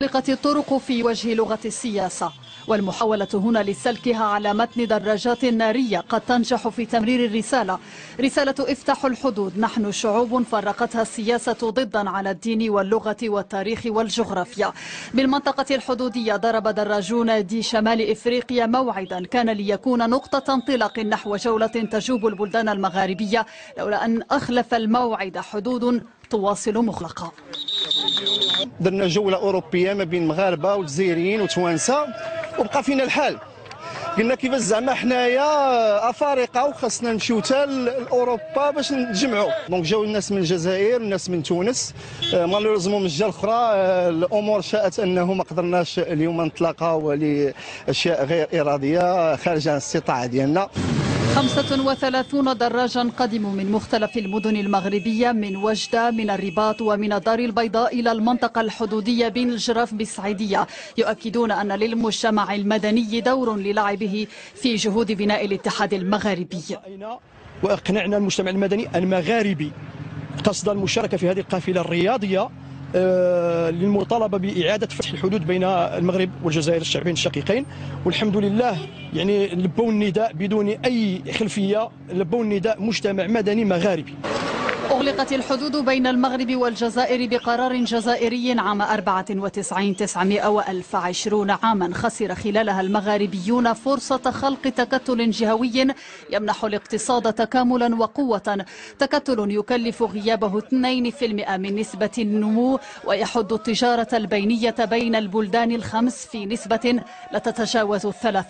أغلقت الطرق في وجه لغة السياسة، والمحاولة هنا لسلكها على متن دراجات نارية قد تنجح في تمرير رسالة افتحوا الحدود. نحن شعوب فرقتها السياسة ضدا على الدين واللغة والتاريخ والجغرافيا. بالمنطقة الحدودية ضرب دراجون دي شمال إفريقيا موعدا كان ليكون نقطة انطلاق نحو جولة تجوب البلدان المغاربية، لولا أن أخلف الموعد حدود تواصل مغلقة. درنا جولة أوروبية ما بين مغاربة وجزائريين وتوانسة وبقى فينا الحال. قلنا كيفاش زعما حنايا افارقه وخاصنا نمشيو حتى لاوروبا باش نتجمعوا. دونك جاو الناس من الجزائر والناس من تونس. مالوريزمون من الجهه الاخرى الامور شاءت انه ما قدرناش اليوم نتلاقاو لاشياء غير اراديه خارج عن الاستطاعه ديالنا. 35 دراجا قدموا من مختلف المدن المغربية، من وجدة، من الرباط، ومن الدار البيضاء إلى المنطقة الحدودية بين الجراف بالسعيدية، يؤكدون أن للمجتمع المدني دور للعبه في جهود بناء الاتحاد المغاربي. وأقنعنا المجتمع المدني المغاربي قصد المشاركة في هذه القافلة الرياضية للمطالبة بإعادة فتح الحدود بين المغرب والجزائر الشعبين الشقيقين. والحمد لله يعني لبوا النداء بدون أي خلفية، لبوا النداء مجتمع مدني مغاربي. أغلقت الحدود بين المغرب والجزائر بقرار جزائري عام 94 900 و1020 عاما. خسر خلالها المغاربيون فرصة خلق تكتل جهوي يمنح الاقتصاد تكاملا وقوة، تكتل يكلف غيابه 2% من نسبة النمو، ويحد التجارة البينية بين البلدان الخمس في نسبة لا تتجاوز 3%.